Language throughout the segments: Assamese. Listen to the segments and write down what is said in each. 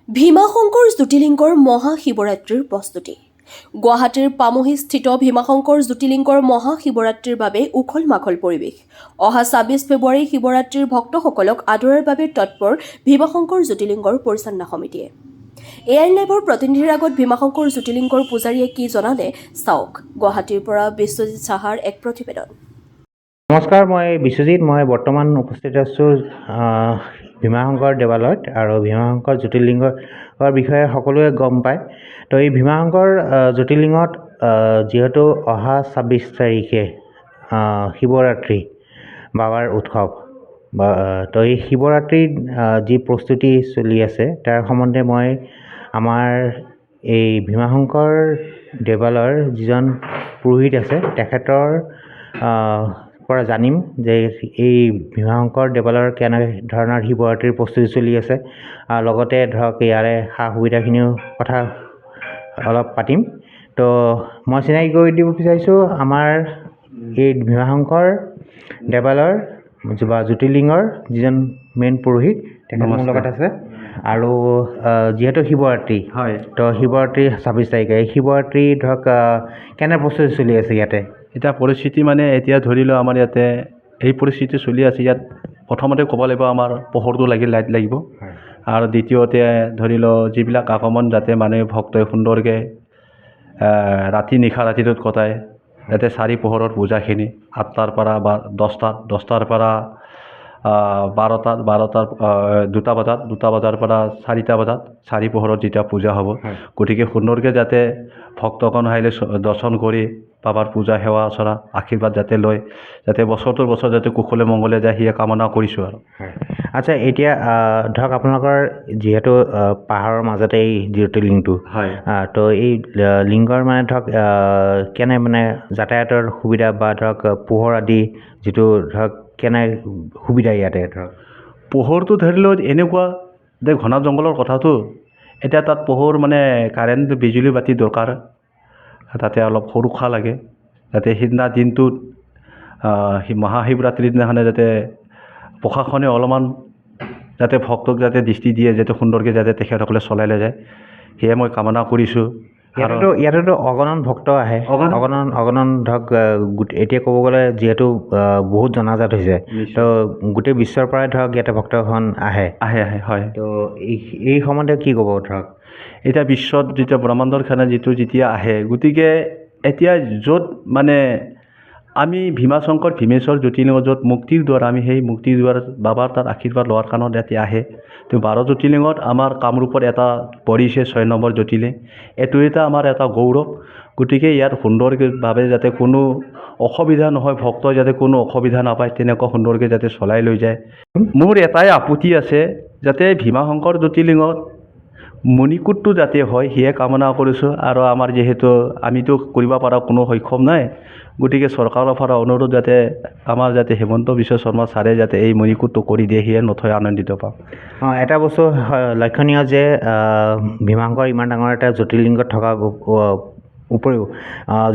ভীমাশংকৰ জ্যোতিৰ্লিংগৰ মহাশিৱৰাত্ৰিৰ প্ৰস্তুতি। গুৱাহাটীৰ পামহিস্থিত ভীমাশংকৰ জ্যোতিৰ্লিংগৰ মহাশিৱৰাত্ৰিৰ বাবে উখল মাখল পৰিৱেশ। অহা ২৬ ফেব্ৰুৱাৰী শিৱৰাত্ৰিৰ ভক্তসকলক আদৰাৰ বাবে তৎপৰ ভীমাশংকৰ জ্যোতিৰ্লিংগৰ পৰিচালনা সমিতিয়ে। এআইএন লাইভৰ প্ৰতিনিধিৰ আগত ভীমাশংকৰ জ্যোতিৰ্লিংগৰ পূজাৰীয়ে কি জনালে চাওক। গুৱাহাটীৰ পৰা বিশ্বজিৎ সাহাৰ এক প্ৰতিবেদন। নমস্কাৰ, মই বিশ্বজিৎ। মই বৰ্তমান উপস্থিত আছোঁ ভীমাশংকৰ দেৱালয়ত আৰু ভীমাশংকৰ জ্যোতিৰ্লিংগৰ বিষয়ে সকলোৱে গম পায়। তো এই ভীমাশংকৰ জ্যোতিৰ্লিংগত যিহেতু অহা ২৬ তাৰিখে শিৱৰাত্ৰি বাবাৰ উৎসৱ, তো এই শিৱৰাত্ৰিৰ যি প্ৰস্তুতি চলি আছে তাৰ সম্বন্ধে মই আমাৰ এই ভীমাশংকৰ দেৱালয়ৰ যিজন পুৰোহিত আছে তেখেতৰ পৰা জানিম যে এই ভীমাশংকৰ দেৱালয়ৰ কেনে ধৰণৰ শিৱৰাত্ৰিৰ প্ৰস্তুতি চলি আছে, লগতে ধৰক ইয়াৰে সা সুবিধাখিনিও কথা অলপ পাতিম। তো মই চিনাকি কৰি দিব বিচাৰিছোঁ আমাৰ এই ভীমাশংকৰ দেৱালয়ৰ বা জ্যোতিৰ্লিংগৰ যিজন মেইন পুৰোহিত তেখেত মোৰ লগত আছে। আৰু যিহেতু শিৱৰাত্ৰি হয়, তো শিৱৰাত্ৰি ২৬ তাৰিখে এই শিৱৰাত্ৰি ধৰক কেনে প্ৰস্তুতি চলি আছে ইয়াতে? এতিয়া পৰিস্থিতি মানে এতিয়া ধৰি লওক আমাৰ ইয়াতে এই পৰিস্থিতি চলি আছে। ইয়াত প্ৰথমতে ক'ব লাগিব আমাৰ পোহৰটো লাইট লাগিব, আৰু দ্বিতীয়তে ধৰি লওক যিবিলাক আগমন যাতে মানে ভক্তই সুন্দৰকৈ ৰাতিটোত কটায়, যাতে চাৰি পোহৰৰ পূজাখিনি ৮টাৰ পৰা বা 10টাৰ পৰা 12টাৰ 2টা বজাৰ পৰা 4টা বজাত চাৰি পোহৰত যেতিয়া পূজা হ'ব, গতিকে সুন্দৰকৈ যাতে ভক্তগণ আহিলে দৰ্শন কৰি বাবাৰ পূজা সেৱা চৰা আশীৰ্বাদ যাতে লয়, যাতে বছৰটোৰ বছৰ যাতে কুশলে মংগলে যায় সিয়ে কামনা কৰিছোঁ আৰু। আচ্ছা, এতিয়া ধৰক আপোনালোকৰ যিহেতু পাহাৰৰ মাজতে এই জ্যোতিৰ্লিংগটো হয়, তো এই লিংগৰ মানে ধৰক কেনে মানে যাতায়াতৰ সুবিধা বা ধৰক পোহৰ আদি যিটো ধৰক কেনে সুবিধা ইয়াতে? ধৰক পোহৰটো ধৰি লওক এনেকুৱা যে ঘনা জংঘলৰ কথাটো, এতিয়া তাত পোহৰ মানে কাৰেণ্ট বিজুলী বাতি দৰকাৰ, তাতে অলপ সুৰক্ষা লাগে, যাতে সিদিনা দিনটোত মহাশিৱৰাত্ৰিৰ দিনাখনে যাতে প্ৰশাসনে অলপমান যাতে ভক্তক যাতে দৃষ্টি দিয়ে, যাতে সুন্দৰকৈ যাতে তেখেতসকলে চলাই লৈ যায়, সেয়ে মই কামনা কৰিছোঁ। ইয়াতেতো অগণন ভক্ত আহে, অগণন ধৰক এতিয়া ক'ব গ'লে যিহেতু বহুত জনাজাত হৈছে, তো গোটেই বিশ্বৰ পৰাই ধৰক ইয়াতে ভক্তখন আহে। হয়। তো এই সম্বন্ধে কি ক'ব? ধৰক এতিয়া বিশ্বত যেতিয়া ব্ৰহ্মাণ্ডৰ খানা যেতিয়া আহে, গতিকে এতিয়া য'ত মানে আমি ভীমেশ্বৰ জ্যোতিৰ্লিংগ য'ত মুক্তিৰ দ্বাৰ, আমি সেই মুক্তিৰ দ্বাৰ বাবাৰ তাত আশীৰ্বাদ লোৱাৰ কাৰণত ইয়াতে আহে। তো 12 জ্যোতিৰ্লিংগত আমাৰ কামৰূপত এটা পৰিছে 6 নম্বৰ জ্যোতিৰ্লিংগ, এইটো আমাৰ এটা গৌৰৱ। গতিকে ইয়াত সুন্দৰভাৱে যাতে কোনো অসুবিধা নহয়, ভক্তই যাতে কোনো অসুবিধা নাপায়, তেনেকুৱা সুন্দৰকৈ যাতে চলাই লৈ যায়। মোৰ এটাই আপত্তি আছে, যাতে ভীমাশংকৰ জ্যোতিৰ্লিংগত মণিকূটটো যাতে হয় সিয়ে কামনা কৰিছোঁ। আৰু আমাৰ যিহেতু আমিতো কৰিব পৰা কোনো সক্ষম নাই, গতিকে চৰকাৰৰ পৰা অনুৰোধ যাতে আমাৰ যাতে হিমন্ত বিশ্ব শৰ্মা ছাৰে যাতে এই মণিকূটটো কৰি দিয়ে, সিয়ে নথৈ আনন্দিত পাওঁ। এটা বস্তু লক্ষণীয় যে ভীমাশংকৰ ইমান ডাঙৰ এটা জ্যোতিৰ্লিংগত থকা উপৰিও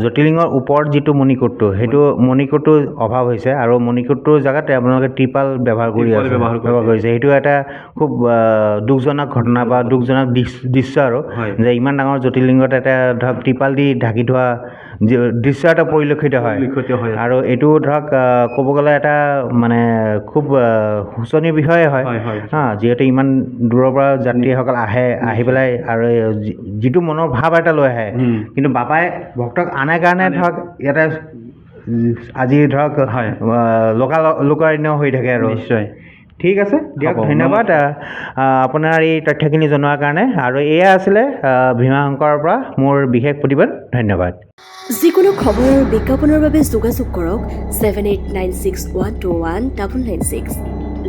জ্যোতিৰ্লিংগৰ ওপৰত যিটো মণিকূটটো, সেইটো মণিকূটটোৰ অভাৱ হৈছে, আৰু মণিকূটটোৰ জেগাত আপোনালোকে ত্ৰিপাল ব্যৱহাৰ কৰিছে। সেইটো এটা খুব দুখজনক ঘটনা বা দুখজনক দৃশ্য, আৰু যে ইমান ডাঙৰ জ্যোতিৰ্লিংগত এটা ধৰক ত্ৰিপাল দি ঢাকি থোৱা দৃশ্য এটা পৰিলক্ষিত হয়। আৰু এইটো ধৰক ক'ব গ'লে এটা মানে খুব শোচনীয় বিষয়ে হয়, যিহেতু ইমান দূৰৰ পৰা যাত্ৰীসকল আহি পেলাই আৰু যিটো মনৰ ভাৱ এটা লৈ আহে, কিন্তু বাবাই ভক্তক আনে কাৰণে ধৰক ইয়াতে আজি ধৰক লোকাৰণ্য হৈ থাকে আৰু। নিশ্চয়। ঠিক আছে, দিয়ক, ধন্যবাদ আপোনাৰ এই তথ্যখিনি জনোৱাৰ কাৰণে। আৰু এয়া আছিলে ভীমাশংকৰৰ পৰা মোৰ বিশেষ প্ৰতিবেদন। ধন্যবাদ। যিকোনো খবৰ আৰু বিজ্ঞাপনৰ বাবে যোগাযোগ কৰক 7896121996,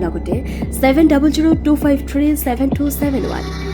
লগতে 7002537271।